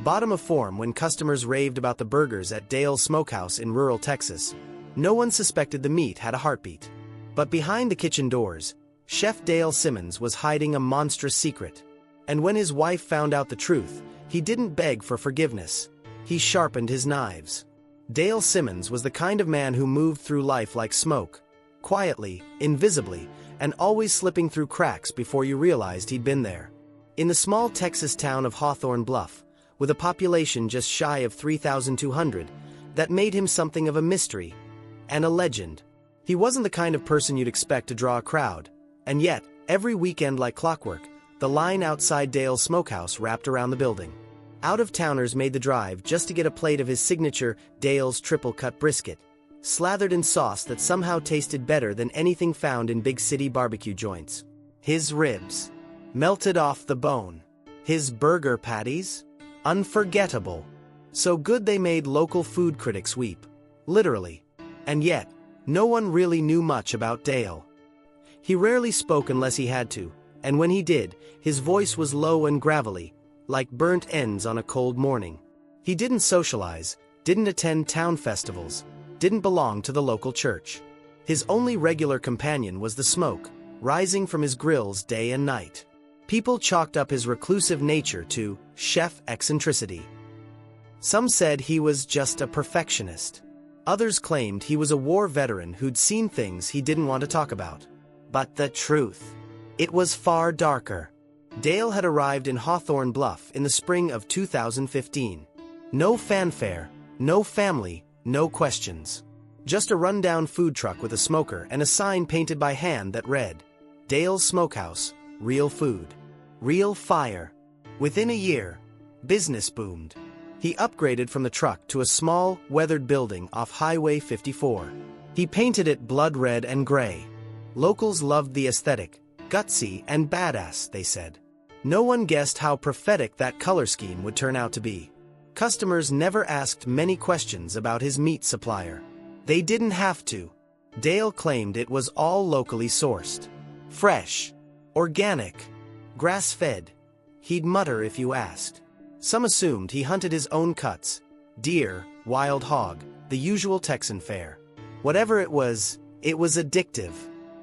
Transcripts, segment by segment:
bottom of form when customers raved about the burgers at Dale's Smokehouse in rural Texas. No one suspected the meat had a heartbeat. But behind the kitchen doors, Chef Dale Simmons was hiding a monstrous secret. And when his wife found out the truth, he didn't beg for forgiveness. He sharpened his knives. Dale Simmons was the kind of man who moved through life like smoke, quietly, invisibly, and always slipping through cracks before you realized he'd been there. In the small Texas town of Hawthorne Bluff, with a population just shy of 3,200, that made him something of a mystery and a legend. He wasn't the kind of person you'd expect to draw a crowd, and yet, every weekend like clockwork, the line outside Dale's Smokehouse wrapped around the building. Out-of-towners made the drive just to get a plate of his signature Dale's triple-cut brisket, slathered in sauce that somehow tasted better than anything found in big city barbecue joints. His ribs, melted off the bone. His burger patties, unforgettable. So good they made local food critics weep. Literally. And yet, no one really knew much about Dale. He rarely spoke unless he had to, and when he did, his voice was low and gravelly, like burnt ends on a cold morning. He didn't socialize, didn't attend town festivals, didn't belong to the local church. His only regular companion was the smoke, rising from his grills day and night. People chalked up his reclusive nature to chef eccentricity. Some said he was just a perfectionist. Others claimed he was a war veteran who'd seen things he didn't want to talk about. But the truth, it was far darker. Dale had arrived in Hawthorne Bluff in the spring of 2015. No fanfare, no family, no questions. Just a rundown food truck with a smoker and a sign painted by hand that read, Dale's Smokehouse, real food, real fire. Within a year, business boomed. He upgraded from the truck to a small, weathered building off Highway 54. He painted it blood red and gray. Locals loved the aesthetic, gutsy and badass, they said. No one guessed how prophetic that color scheme would turn out to be. Customers never asked many questions about his meat supplier. They didn't have to. Dale claimed it was all locally sourced. Fresh, organic, grass-fed. He'd mutter if you asked. Some assumed he hunted his own cuts, deer, wild hog, the usual Texan fare. Whatever it was addictive.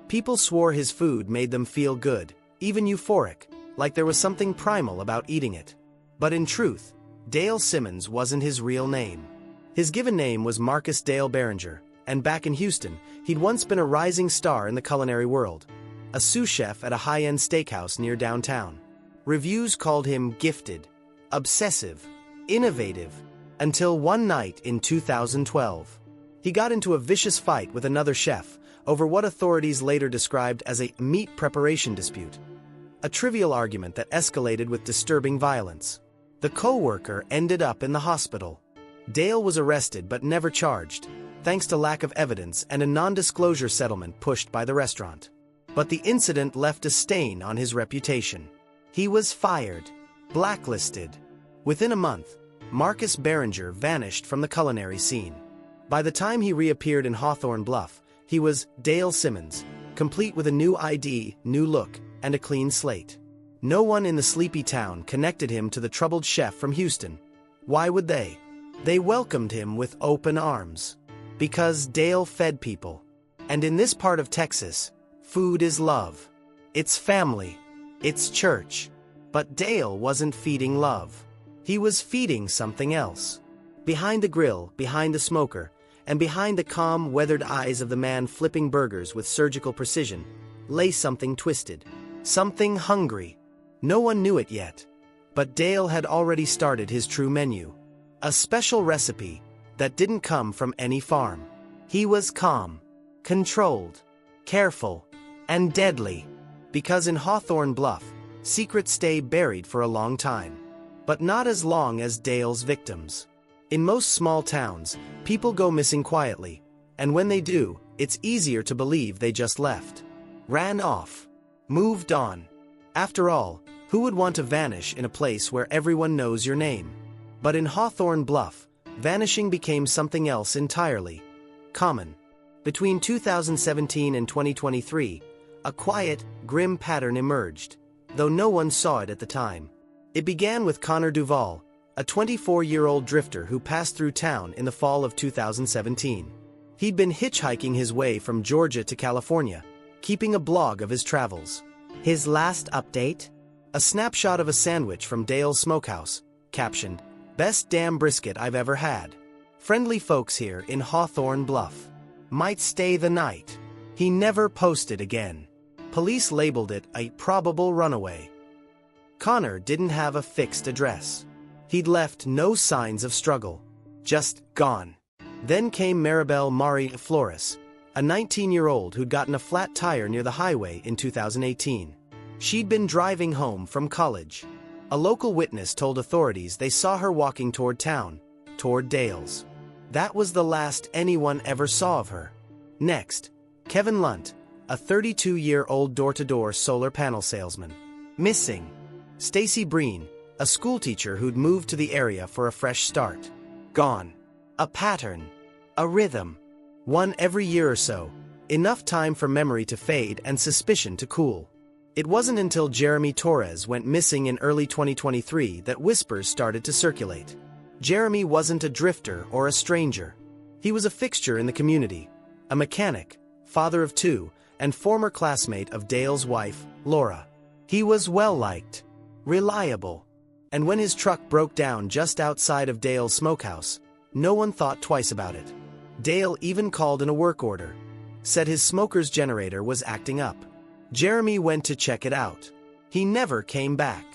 People swore his food made them feel good, even euphoric, like there was something primal about eating it. But in truth, Dale Simmons wasn't his real name. His given name was Marcus Dale Behringer, and back in Houston, he'd once been a rising star in the culinary world. A sous chef at a high-end steakhouse near downtown. Reviews called him gifted, obsessive, innovative, until one night in 2012. He got into a vicious fight with another chef over what authorities later described as a meat preparation dispute. A trivial argument that escalated with disturbing violence. The co-worker ended up in the hospital. Dale was arrested but never charged, thanks to lack of evidence and a non-disclosure settlement pushed by the restaurant. But the incident left a stain on his reputation. He was fired, blacklisted. Within a month, Marcus Behringer vanished from the culinary scene. By the time he reappeared in Hawthorne Bluff, he was Dale Simmons, complete with a new ID, new look, and a clean slate. No one in the sleepy town connected him to the troubled chef from Houston. Why would they? They welcomed him with open arms. Because Dale fed people. And in this part of Texas, food is love. It's family. It's church. But Dale wasn't feeding love. He was feeding something else. Behind the grill, behind the smoker, and behind the calm, weathered eyes of the man flipping burgers with surgical precision, lay something twisted. Something hungry. No one knew it yet. But Dale had already started his true menu. A special recipe that didn't come from any farm. He was calm, controlled, careful, and deadly. Because in Hawthorne Bluff, secrets stay buried for a long time. But not as long as Dale's victims. In most small towns, people go missing quietly, and when they do, it's easier to believe they just left. Ran off. Moved on. After all, who would want to vanish in a place where everyone knows your name? But in Hawthorne Bluff, vanishing became something else entirely. Common. Between 2017 and 2023, a quiet, grim pattern emerged, though no one saw it at the time. It began with Connor Duvall, a 24-year-old drifter who passed through town in the fall of 2017. He'd been hitchhiking his way from Georgia to California, keeping a blog of his travels. His last update? A snapshot of a sandwich from Dale's Smokehouse, captioned, "Best damn brisket I've ever had. Friendly folks here in Hawthorne Bluff. Might stay the night." He never posted again. Police labeled it a probable runaway. Connor didn't have a fixed address. He'd left no signs of struggle. Just gone. Then came Maribel Mari Flores, a 19-year-old who'd gotten a flat tire near the highway in 2018. She'd been driving home from college. A local witness told authorities they saw her walking toward town, toward Dale's. That was the last anyone ever saw of her. Next, Kevin Lunt, a 32-year-old door-to-door solar panel salesman. Missing. Stacy Breen, a schoolteacher who'd moved to the area for a fresh start. Gone. A pattern. A rhythm. One every year or so, enough time for memory to fade and suspicion to cool. It wasn't until Jeremy Torres went missing in early 2023 that whispers started to circulate. Jeremy wasn't a drifter or a stranger. He was a fixture in the community, a mechanic, father of two, and former classmate of Dale's wife, Laura. He was well-liked, reliable, and when his truck broke down just outside of Dale's Smokehouse, no one thought twice about it. Dale even called in a work order, said his smoker's generator was acting up. Jeremy went to check it out. He never came back.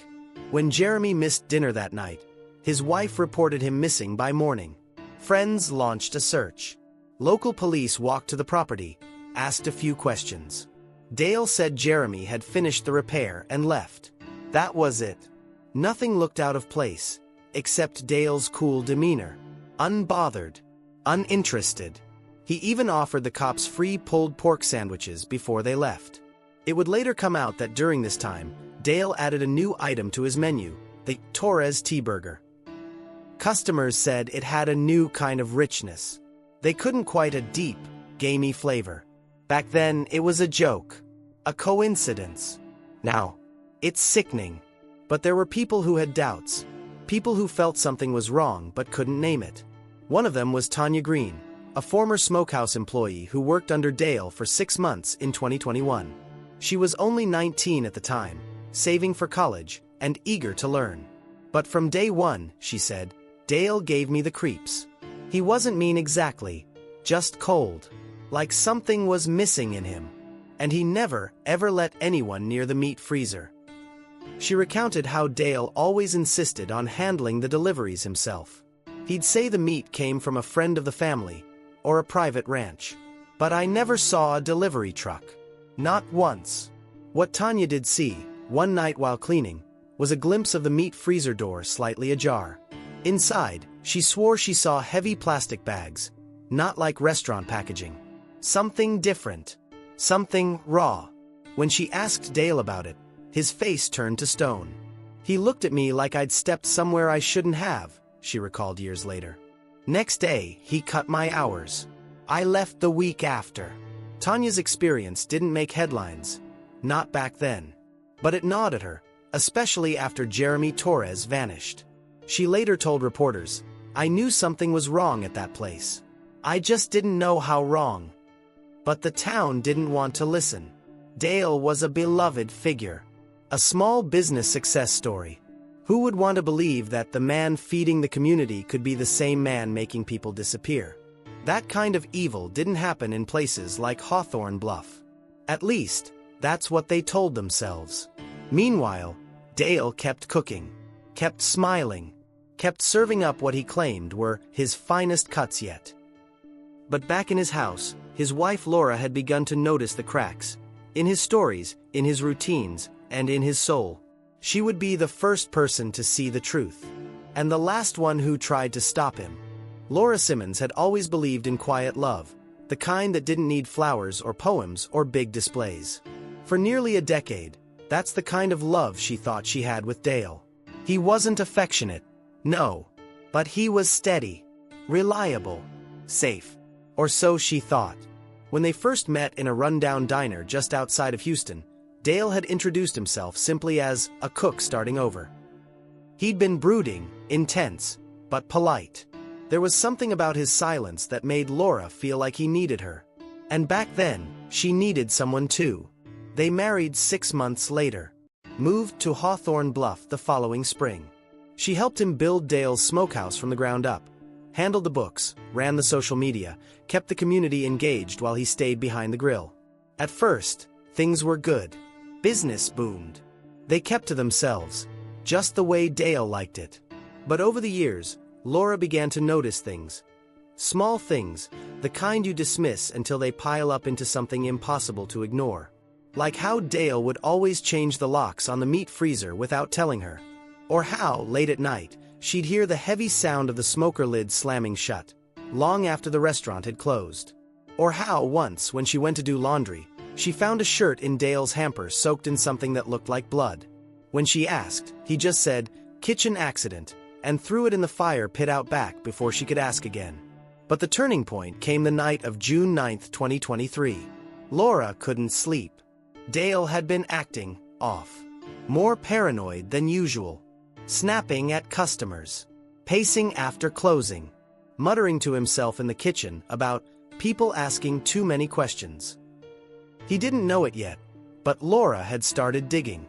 When Jeremy missed dinner that night, his wife reported him missing by morning. Friends launched a search. Local police walked to the property, asked a few questions. Dale said Jeremy had finished the repair and left. That was it. Nothing looked out of place, except Dale's cool demeanor. Unbothered. Uninterested. He even offered the cops free pulled pork sandwiches before they left. It would later come out that during this time, Dale added a new item to his menu, the Torres Tea Burger. Customers said it had a new kind of richness. They couldn't quite a deep, gamey flavor. Back then, it was a joke. A coincidence. Now, it's sickening. But there were people who had doubts. People who felt something was wrong but couldn't name it. One of them was Tanya Green, a former smokehouse employee who worked under Dale for 6 months in 2021. She was only 19 at the time, saving for college, and eager to learn. But from day one, she said, Dale gave me the creeps. He wasn't mean exactly, just cold. Like something was missing in him. And he never, ever let anyone near the meat freezer. She recounted how Dale always insisted on handling the deliveries himself. He'd say the meat came from a friend of the family, or a private ranch. But I never saw a delivery truck. Not once. What Tanya did see, one night while cleaning, was a glimpse of the meat freezer door slightly ajar. Inside, she swore she saw heavy plastic bags, not like restaurant packaging. Something different. Something raw. When she asked Dale about it, his face turned to stone. He looked at me like I'd stepped somewhere I shouldn't have, she recalled years later. Next day, he cut my hours. I left the week after. Tanya's experience didn't make headlines. Not back then. But it gnawed at her, especially after Jeremy Torres vanished. She later told reporters, I knew something was wrong at that place. I just didn't know how wrong. But the town didn't want to listen. Dale was a beloved figure. A small business success story. Who would want to believe that the man feeding the community could be the same man making people disappear? That kind of evil didn't happen in places like Hawthorne Bluff. At least, that's what they told themselves. Meanwhile, Dale kept cooking, kept smiling, kept serving up what he claimed were his finest cuts yet. But back in his house, his wife Laura had begun to notice the cracks. In his stories, in his routines, and in his soul. She would be the first person to see the truth. And the last one who tried to stop him. Laura Simmons had always believed in quiet love, the kind that didn't need flowers or poems or big displays. For nearly a decade, that's the kind of love she thought she had with Dale. He wasn't affectionate, no, but he was steady, reliable, safe, or so she thought. When they first met in a rundown diner just outside of Houston, Dale had introduced himself simply as a cook starting over. He'd been brooding, intense, but polite. There was something about his silence that made Laura feel like he needed her. And back then, she needed someone too. They married 6 months later. Moved to Hawthorne Bluff the following spring. She helped him build Dale's smokehouse from the ground up, handled the books, ran the social media, kept the community engaged while he stayed behind the grill. At first, things were good. Business boomed. They kept to themselves, just the way Dale liked it. But over the years, Laura began to notice things. Small things, the kind you dismiss until they pile up into something impossible to ignore. Like how Dale would always change the locks on the meat freezer without telling her. Or how, late at night, she'd hear the heavy sound of the smoker lid slamming shut, long after the restaurant had closed. Or how, once, when she went to do laundry, she found a shirt in Dale's hamper soaked in something that looked like blood. When she asked, he just said, "Kitchen accident," and threw it in the fire pit out back before she could ask again. But the turning point came the night of June 9, 2023. Laura couldn't sleep. Dale had been acting off. More paranoid than usual. Snapping at customers. Pacing after closing. Muttering to himself in the kitchen about people asking too many questions. He didn't know it yet, but Laura had started digging.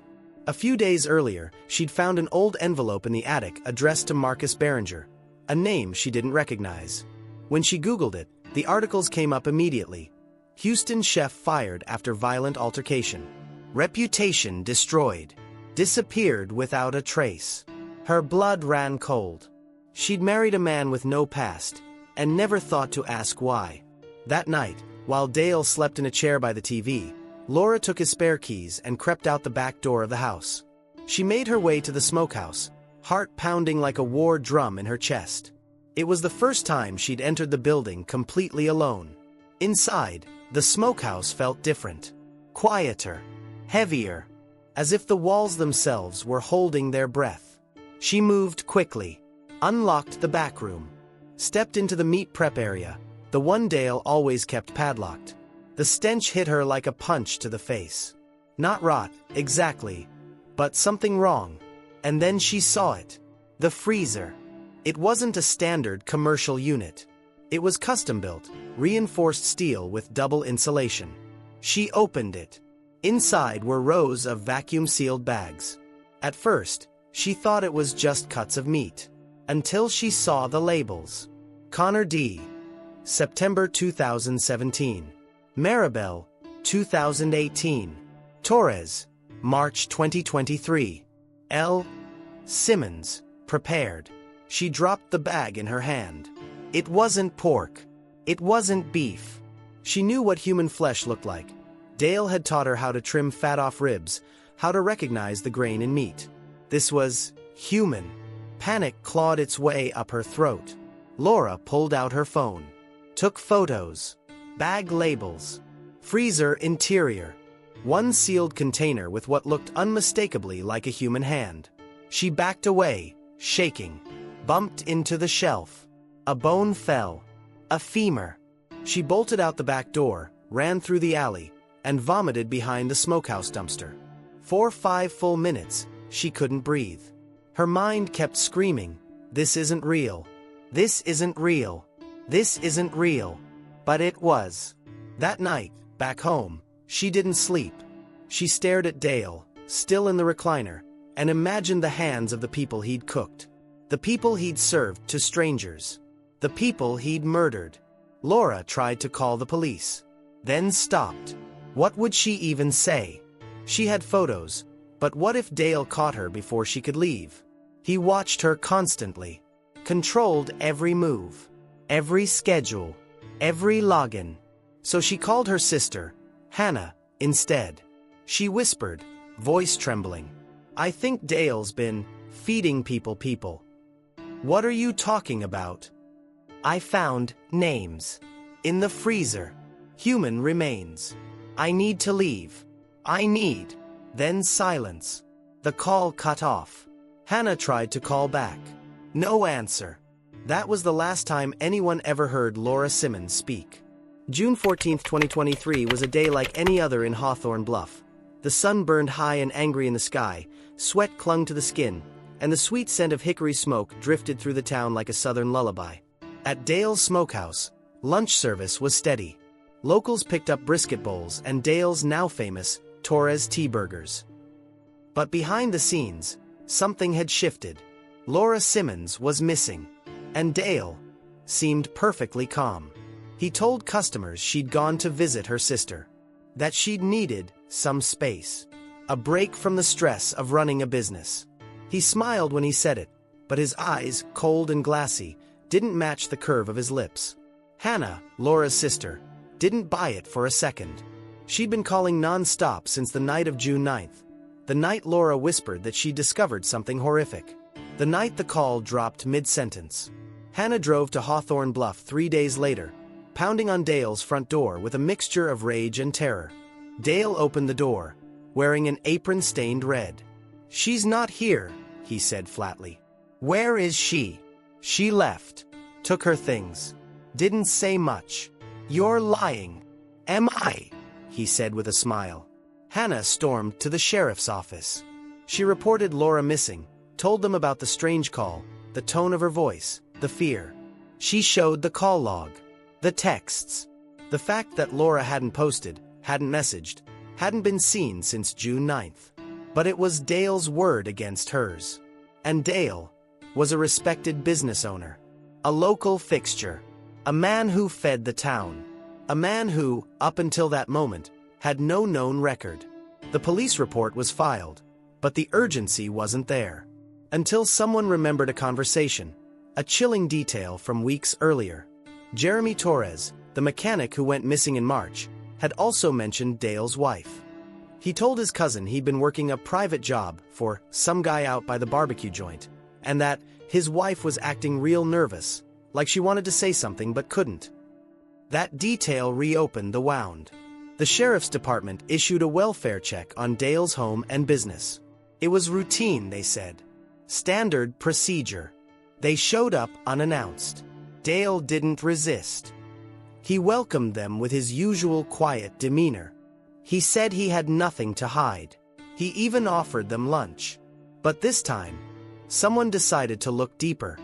A few days earlier, she'd found an old envelope in the attic addressed to Marcus Behringer, a name she didn't recognize. When she Googled it, the articles came up immediately. Houston chef fired after violent altercation. Reputation destroyed. Disappeared without a trace. Her blood ran cold. She'd married a man with no past, and never thought to ask why. That night, while Dale slept in a chair by the TV, Laura took his spare keys and crept out the back door of the house. She made her way to the smokehouse, heart pounding like a war drum in her chest. It was the first time she'd entered the building completely alone. Inside, the smokehouse felt different. Quieter. Heavier. As if the walls themselves were holding their breath. She moved quickly. Unlocked the back room. Stepped into the meat prep area, the one Dale always kept padlocked. The stench hit her like a punch to the face. Not rot, exactly, but something wrong. And then she saw it. The freezer. It wasn't a standard commercial unit. It was custom-built, reinforced steel with double insulation. She opened it. Inside were rows of vacuum-sealed bags. At first, she thought it was just cuts of meat. Until she saw the labels. Connor D. September 2017. Maribel, 2018. Torres, March 2023. L. Simmons, prepared. She dropped the bag in her hand. It wasn't pork. It wasn't beef. She knew what human flesh looked like. Dale had taught her how to trim fat off ribs, how to recognize the grain in meat. This was human. Panic clawed its way up her throat. Laura pulled out her phone. Took photos. Bag labels. Freezer interior. One sealed container with what looked unmistakably like a human hand. She backed away, shaking. Bumped into the shelf. A bone fell. A femur. She bolted out the back door, ran through the alley, and vomited behind the smokehouse dumpster. For 5 full minutes, she couldn't breathe. Her mind kept screaming, "This isn't real. This isn't real. This isn't real." But it was. That night, back home, she didn't sleep. She stared at Dale, still in the recliner, and imagined the hands of the people he'd cooked. The people he'd served to strangers. The people he'd murdered. Laura tried to call the police. Then stopped. What would she even say? She had photos, but what if Dale caught her before she could leave? He watched her constantly. Controlled every move. Every schedule. Every login. So she called her sister, Hannah, instead. She whispered, voice trembling, "I think Dale's been feeding people. What are you talking about?" "I found names. In the freezer. Human remains. I need to leave. I need." Then silence. The call cut off. Hannah tried to call back. No answer. That was the last time anyone ever heard Laura Simmons speak. June 14, 2023 was a day like any other in Hawthorne Bluff. The sun burned high and angry in the sky, sweat clung to the skin, and the sweet scent of hickory smoke drifted through the town like a southern lullaby. At Dale's smokehouse, lunch service was steady. Locals picked up brisket bowls and Dale's now famous Torres tea burgers. But behind the scenes, something had shifted. Laura Simmons was missing, and Dale seemed perfectly calm. He told customers she'd gone to visit her sister, that she'd needed some space, a break from the stress of running a business. He smiled when he said it, but his eyes, cold and glassy, didn't match the curve of his lips. Hannah, Laura's sister, didn't buy it for a second. She'd been calling non-stop since the night of June 9th, the night Laura whispered that she'd discovered something horrific. The night the call dropped mid-sentence. Hannah drove to Hawthorne Bluff 3 days later, pounding on Dale's front door with a mixture of rage and terror. Dale opened the door, wearing an apron stained red. "She's not here," he said flatly. "Where is she?" "She left. Took her things. Didn't say much." "You're lying." "Am I?" he said with a smile. Hannah stormed to the sheriff's office. She reported Laura missing, told them about the strange call, the tone of her voice, the fear. She showed the call log, the texts, the fact that Laura hadn't posted, hadn't messaged, hadn't been seen since June 9th. But it was Dale's word against hers. And Dale was a respected business owner, a local fixture, a man who fed the town, a man who, up until that moment, had no known record. The police report was filed, but the urgency wasn't there. Until someone remembered a conversation, a chilling detail from weeks earlier. Jeremy Torres, the mechanic who went missing in March, had also mentioned Dale's wife. He told his cousin he'd been working a private job for some guy out by the barbecue joint, and that his wife was acting real nervous, like she wanted to say something but couldn't. That detail reopened the wound. The sheriff's department issued a welfare check on Dale's home and business. It was routine, they said. Standard procedure. They showed up unannounced. Dale didn't resist. He welcomed them with his usual quiet demeanor. He said he had nothing to hide. He even offered them lunch. But this time, someone decided to look deeper.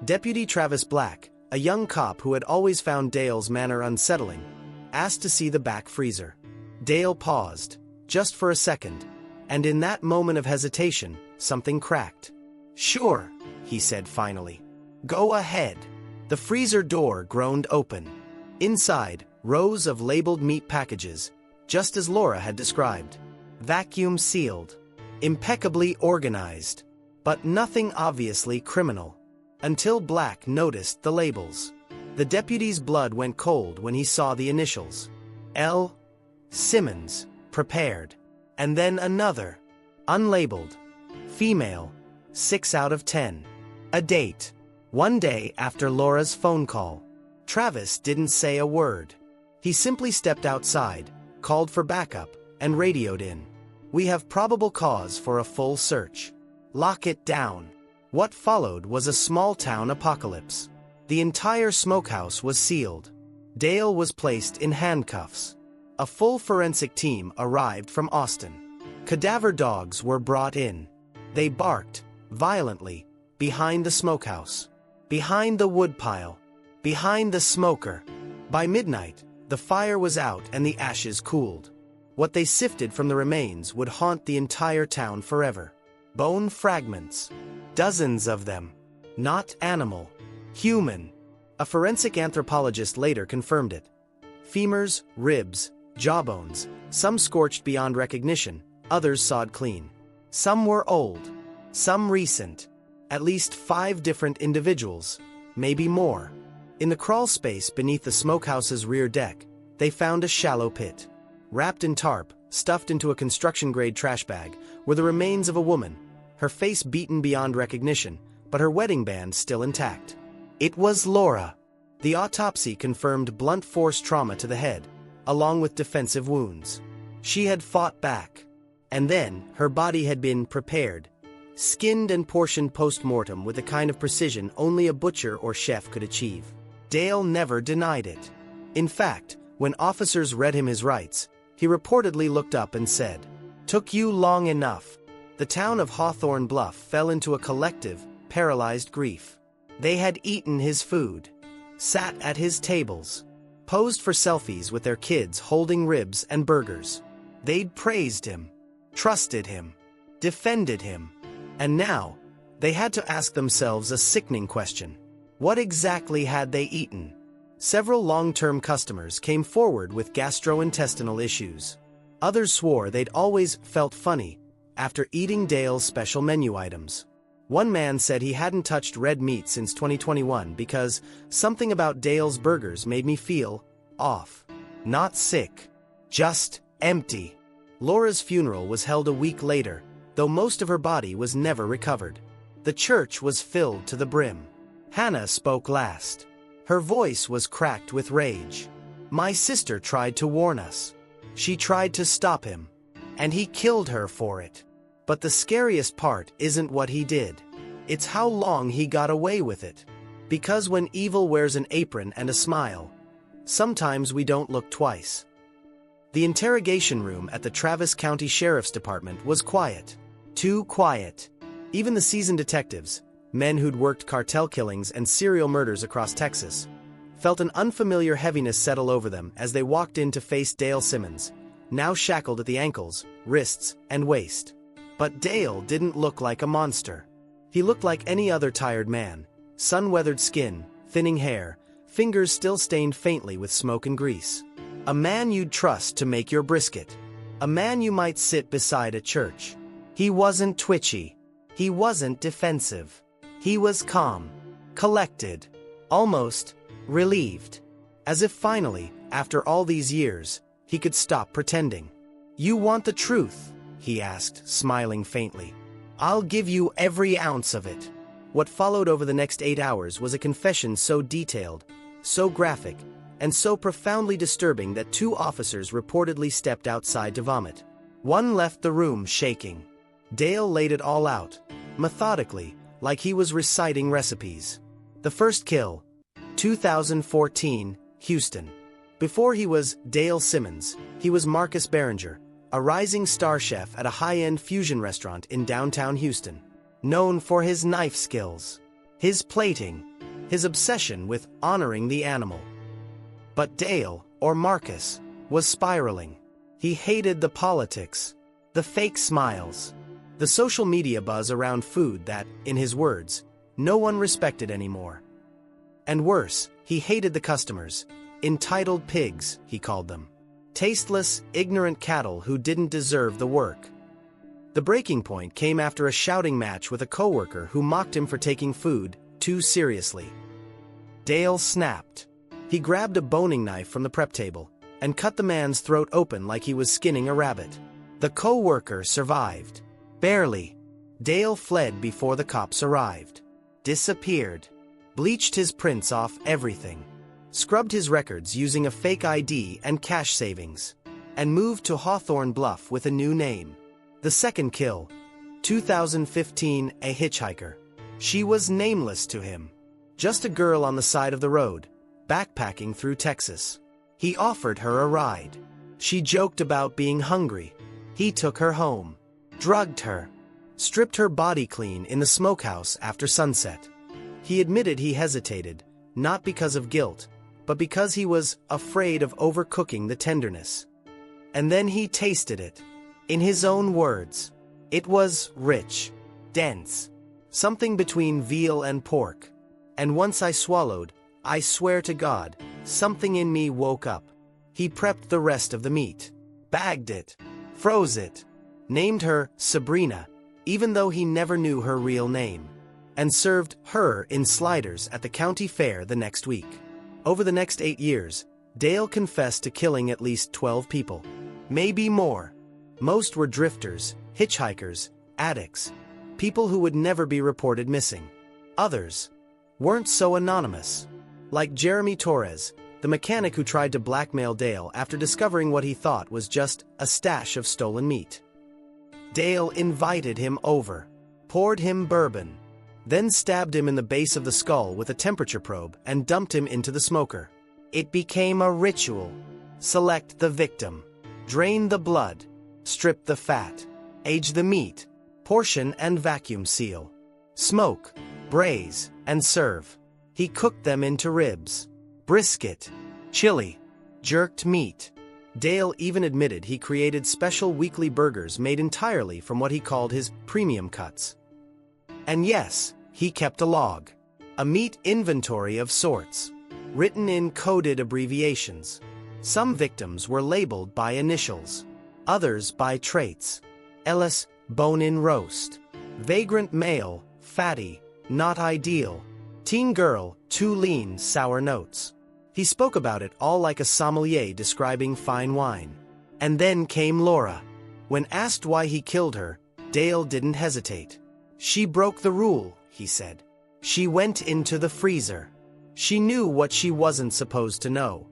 Deputy Travis Black, a young cop who had always found Dale's manner unsettling, asked to see the back freezer. Dale paused, just for a second, and in that moment of hesitation, something cracked. "Sure," he said finally. "Go ahead." The freezer door groaned open. Inside, rows of labeled meat packages, just as Laura had described. Vacuum sealed. Impeccably organized. But nothing obviously criminal. Until Black noticed the labels. The deputy's blood went cold when he saw the initials. L. Simmons, prepared. And then another. Unlabeled. Female. 6 out of 10. A date. 1 day after Laura's phone call. Travis didn't say a word. He simply stepped outside, called for backup, and radioed in. "We have probable cause for a full search. Lock it down." What followed was a small-town apocalypse. The entire smokehouse was sealed. Dale was placed in handcuffs. A full forensic team arrived from Austin. Cadaver dogs were brought in. They barked, violently, behind the smokehouse. Behind the woodpile. Behind the smoker. By midnight, the fire was out and the ashes cooled. What they sifted from the remains would haunt the entire town forever. Bone fragments. Dozens of them. Not animal. Human. A forensic anthropologist later confirmed it. Femurs, ribs, jawbones, some scorched beyond recognition, others sawed clean. Some were old. Some recent. At least 5 different individuals. Maybe more. In the crawl space beneath the smokehouse's rear deck, they found a shallow pit. Wrapped in tarp, stuffed into a construction-grade trash bag, were the remains of a woman, her face beaten beyond recognition, but her wedding band still intact. It was Laura. The autopsy confirmed blunt force trauma to the head, along with defensive wounds. She had fought back. And then, her body had been prepared, skinned and portioned post-mortem with the kind of precision only a butcher or chef could achieve. Dale never denied it. In fact, when officers read him his rights, he reportedly looked up and said, "Took you long enough. The town of Hawthorne Bluff fell into a collective, paralyzed grief. They had eaten his food, sat at his tables, posed for selfies with their kids holding ribs and burgers. They'd praised him, trusted him, defended him. And now, they had to ask themselves a sickening question. What exactly had they eaten? Several long-term customers came forward with gastrointestinal issues. Others swore they'd always felt funny after eating Dale's special menu items. One man said he hadn't touched red meat since 2021 because something about Dale's burgers made me feel off. Not sick, just empty. Laura's funeral was held a week later, though most of her body was never recovered. The church was filled to the brim. Hannah spoke last. Her voice was cracked with rage. My sister tried to warn us. She tried to stop him. And he killed her for it. But the scariest part isn't what he did. It's how long he got away with it. Because when evil wears an apron and a smile, sometimes we don't look twice. The interrogation room at the Travis County Sheriff's Department was quiet. Too quiet. Even the seasoned detectives, men who'd worked cartel killings and serial murders across Texas, felt an unfamiliar heaviness settle over them as they walked in to face Dale Simmons, now shackled at the ankles, wrists, and waist. But Dale didn't look like a monster. He looked like any other tired man, sun-weathered skin, thinning hair, fingers still stained faintly with smoke and grease. A man you'd trust to make your brisket. A man you might sit beside at church. He wasn't twitchy. He wasn't defensive. He was calm, collected, almost relieved. As if finally, after all these years, he could stop pretending. You want the truth? He asked, smiling faintly. I'll give you every ounce of it. What followed over the next 8 hours was a confession so detailed, so graphic, and so profoundly disturbing that 2 officers reportedly stepped outside to vomit. One left the room shaking. Dale laid it all out, methodically, like he was reciting recipes. The first kill, 2014, Houston. Before he was Dale Simmons, he was Marcus Barringer, a rising star chef at a high-end fusion restaurant in downtown Houston. Known for his knife skills, his plating, his obsession with honoring the animal. But Dale, or Marcus, was spiraling. He hated the politics, the fake smiles, the social media buzz around food that, in his words, no one respected anymore. And worse, he hated the customers. Entitled pigs, he called them. Tasteless, ignorant cattle who didn't deserve the work. The breaking point came after a shouting match with a coworker who mocked him for taking food too seriously. Dale snapped. He grabbed a boning knife from the prep table and cut the man's throat open like he was skinning a rabbit. The coworker survived. Barely. Dale fled before the cops arrived. Disappeared. Bleached his prints off everything. Scrubbed his records using a fake ID and cash savings. And moved to Hawthorne Bluff with a new name. The second kill, 2015, a hitchhiker. She was nameless to him. Just a girl on the side of the road, backpacking through Texas. He offered her a ride. She joked about being hungry. He took her home. Drugged her. Stripped her body clean in the smokehouse after sunset. He admitted he hesitated, not because of guilt, but because he was afraid of overcooking the tenderness. And then he tasted it. In his own words, it was rich, dense, something between veal and pork. And once I swallowed, I swear to God, something in me woke up. He prepped the rest of the meat, bagged it, froze it, named her Sabrina, even though he never knew her real name, and served her in sliders at the county fair the next week. Over the next 8 years, Dale confessed to killing at least 12 people. Maybe more. Most were drifters, hitchhikers, addicts, people who would never be reported missing. Others weren't so anonymous. Like Jeremy Torres, the mechanic who tried to blackmail Dale after discovering what he thought was just a stash of stolen meat. Dale invited him over, poured him bourbon, then stabbed him in the base of the skull with a temperature probe and dumped him into the smoker. It became a ritual. Select the victim, drain the blood, strip the fat, age the meat, Portion and vacuum seal. Smoke, braise, and serve. He cooked them into ribs, brisket, chili, jerked meat. Dale even admitted he created special weekly burgers made entirely from what he called his premium cuts. And yes, he kept a log. A meat inventory of sorts, written in coded abbreviations. Some victims were labeled by initials, others by traits. Ellis, bone-in roast. Vagrant male, fatty, not ideal. Teen girl, too lean, sour notes. He spoke about it all like a sommelier describing fine wine. And then came Laura. When asked why he killed her, Dale didn't hesitate. She broke the rule, he said. She went into the freezer. She knew what she wasn't supposed to know.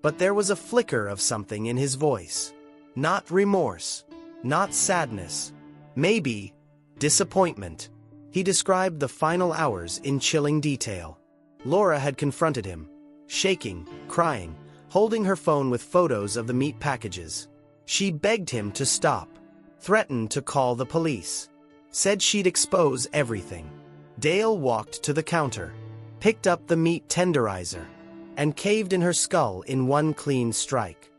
But there was a flicker of something in his voice. Not remorse. Not sadness. Maybe disappointment. He described the final hours in chilling detail. Laura had confronted him, shaking, crying, holding her phone with photos of the meat packages. She begged him to stop, threatened to call the police, said she'd expose everything. Dale walked to the counter, picked up the meat tenderizer, and caved in her skull in one clean strike.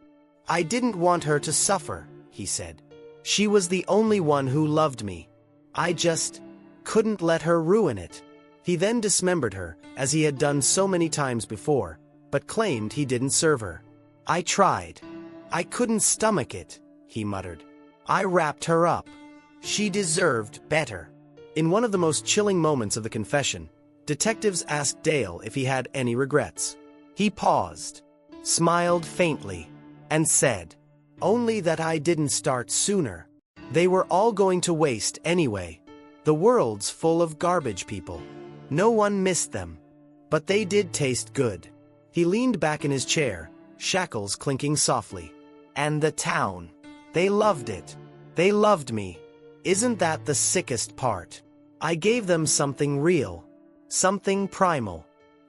I didn't want her to suffer, he said. She was the only one who loved me. I just couldn't let her ruin it. He then dismembered her, as he had done so many times before, but claimed he didn't serve her. I tried. I couldn't stomach it, he muttered. I wrapped her up. She deserved better. In one of the most chilling moments of the confession, detectives asked Dale if he had any regrets. He paused, smiled faintly, and said, "Only that I didn't start sooner. They were all going to waste anyway. The world's full of garbage people. No one missed them. But they did taste good." He leaned back in his chair, shackles clinking softly. And the town. They loved it. They loved me. Isn't that the sickest part? I gave them something real. Something primal.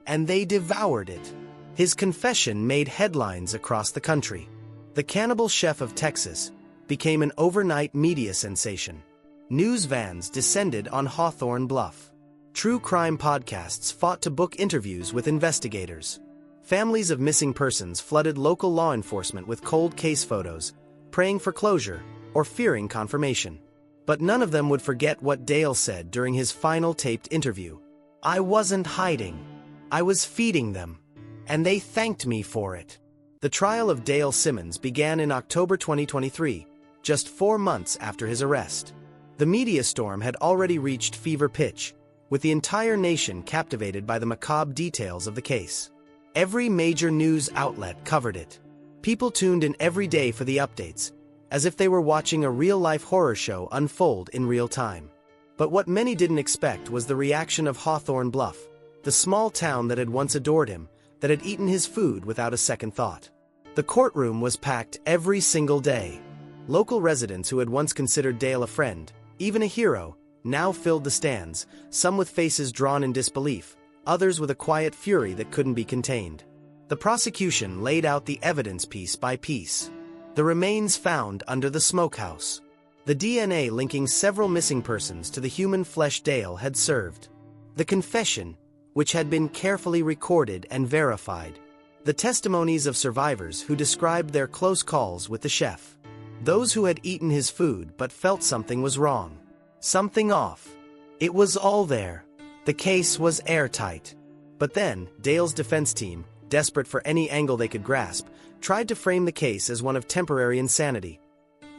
And they devoured it. His confession made headlines across the country. The cannibal chef of Texas became an overnight media sensation. News vans descended on Hawthorne Bluff. True crime podcasts fought to book interviews with investigators. Families of missing persons flooded local law enforcement with cold case photos, praying for closure or fearing confirmation. But none of them would forget what Dale said during his final taped interview. I wasn't hiding. I was feeding them. And they thanked me for it. The trial of Dale Simmons began in October 2023, just 4 months after his arrest. The media storm had already reached fever pitch, with the entire nation captivated by the macabre details of the case. Every major news outlet covered it. People tuned in every day for the updates, as if they were watching a real-life horror show unfold in real time. But what many didn't expect was the reaction of Hawthorne Bluff, the small town that had once adored him, that had eaten his food without a second thought. The courtroom was packed every single day. Local residents who had once considered Dale a friend, even a hero, now filled the stands, some with faces drawn in disbelief, others with a quiet fury that couldn't be contained. The prosecution laid out the evidence piece by piece. The remains found under the smokehouse. The DNA linking several missing persons to the human flesh Dale had served. The confession, which had been carefully recorded and verified. The testimonies of survivors who described their close calls with the chef. Those who had eaten his food but felt something was wrong. Something off. It was all there. The case was airtight. But then, Dale's defense team, desperate for any angle they could grasp, tried to frame the case as one of temporary insanity,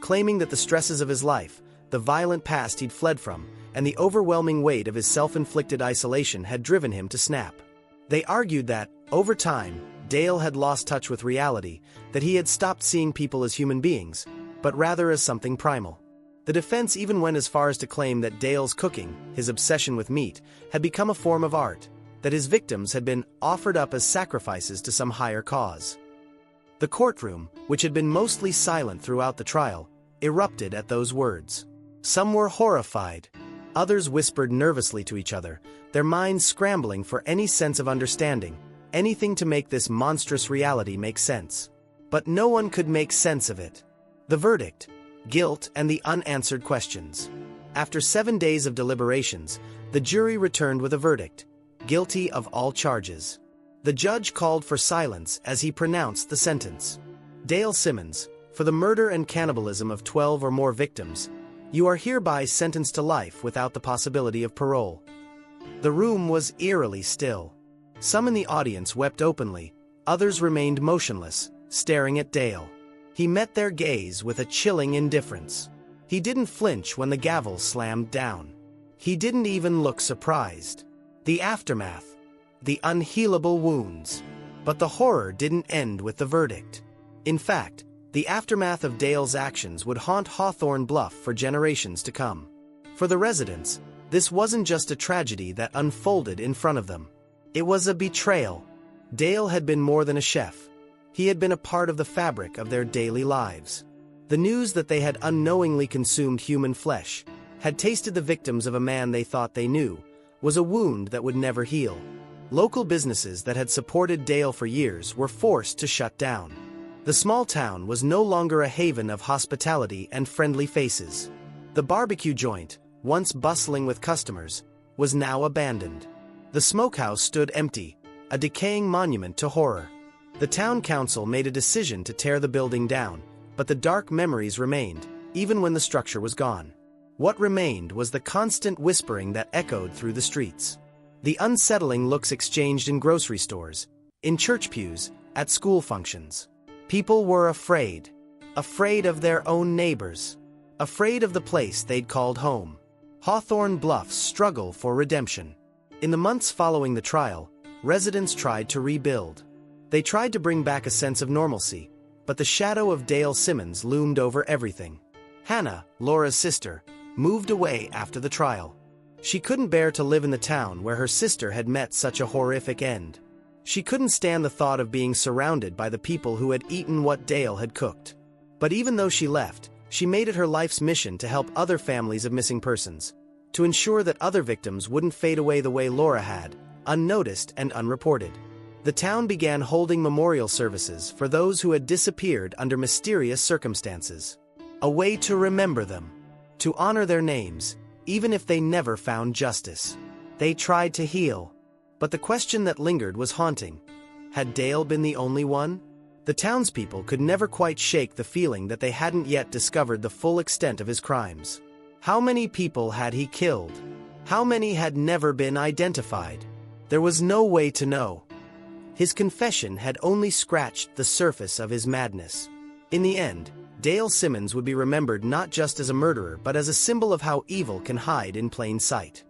claiming that the stresses of his life, the violent past he'd fled from, and the overwhelming weight of his self-inflicted isolation had driven him to snap. They argued that, over time, Dale had lost touch with reality, that he had stopped seeing people as human beings, but rather as something primal. The defense even went as far as to claim that Dale's cooking, his obsession with meat, had become a form of art, that his victims had been offered up as sacrifices to some higher cause. The courtroom, which had been mostly silent throughout the trial, erupted at those words. Some were horrified. Others whispered nervously to each other, their minds scrambling for any sense of understanding, anything to make this monstrous reality make sense. But no one could make sense of it. The verdict, guilt and the unanswered questions. After 7 days of deliberations, the jury returned with a verdict: guilty of all charges. The judge called for silence as he pronounced the sentence. Dale Simmons, for the murder and cannibalism of 12 or more victims, you are hereby sentenced to life without the possibility of parole. The room was eerily still. Some in the audience wept openly, others remained motionless, staring at Dale. He met their gaze with a chilling indifference. He didn't flinch when the gavel slammed down. He didn't even look surprised. The aftermath. The unhealable wounds. But the horror didn't end with the verdict. In fact, the aftermath of Dale's actions would haunt Hawthorne Bluff for generations to come. For the residents, this wasn't just a tragedy that unfolded in front of them. It was a betrayal. Dale had been more than a chef. He had been a part of the fabric of their daily lives. The news that they had unknowingly consumed human flesh, had tasted the victims of a man they thought they knew, was a wound that would never heal. Local businesses that had supported Dale for years were forced to shut down. The small town was no longer a haven of hospitality and friendly faces. The barbecue joint, once bustling with customers, was now abandoned. The smokehouse stood empty, a decaying monument to horror. The town council made a decision to tear the building down, but the dark memories remained, even when the structure was gone. What remained was the constant whispering that echoed through the streets. The unsettling looks exchanged in grocery stores, in church pews, at school functions. People were afraid. Afraid of their own neighbors. Afraid of the place they'd called home. Hawthorne Bluff's struggle for redemption. In the months following the trial, residents tried to rebuild. They tried to bring back a sense of normalcy, but the shadow of Dale Simmons loomed over everything. Hannah, Laura's sister, moved away after the trial. She couldn't bear to live in the town where her sister had met such a horrific end. She couldn't stand the thought of being surrounded by the people who had eaten what Dale had cooked. But even though she left, she made it her life's mission to help other families of missing persons, to ensure that other victims wouldn't fade away the way Laura had, unnoticed and unreported. The town began holding memorial services for those who had disappeared under mysterious circumstances. A way to remember them, to honor their names, even if they never found justice. They tried to heal. But the question that lingered was haunting. Had Dale been the only one? The townspeople could never quite shake the feeling that they hadn't yet discovered the full extent of his crimes. How many people had he killed? How many had never been identified? There was no way to know. His confession had only scratched the surface of his madness. In the end, Dale Simmons would be remembered not just as a murderer but as a symbol of how evil can hide in plain sight.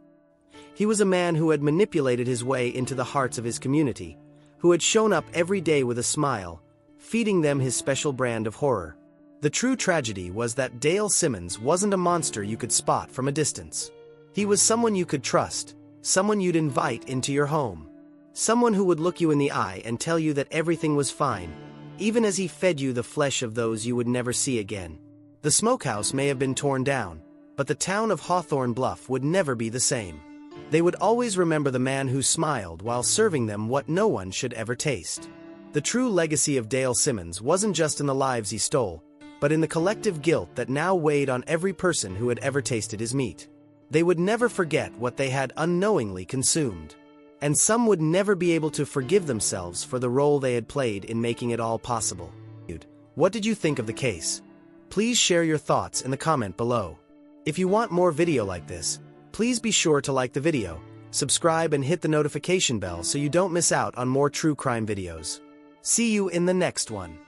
He was a man who had manipulated his way into the hearts of his community, who had shown up every day with a smile, feeding them his special brand of horror. The true tragedy was that Dale Simmons wasn't a monster you could spot from a distance. He was someone you could trust, someone you'd invite into your home. Someone who would look you in the eye and tell you that everything was fine, even as he fed you the flesh of those you would never see again. The smokehouse may have been torn down, but the town of Hawthorne Bluff would never be the same. They would always remember the man who smiled while serving them what no one should ever taste. The true legacy of Dale Simmons wasn't just in the lives he stole, but in the collective guilt that now weighed on every person who had ever tasted his meat. They would never forget what they had unknowingly consumed. And some would never be able to forgive themselves for the role they had played in making it all possible. What did you think of the case? Please share your thoughts in the comment below. If you want more video like this, please be sure to like the video, subscribe and hit the notification bell so you don't miss out on more true crime videos. See you in the next one.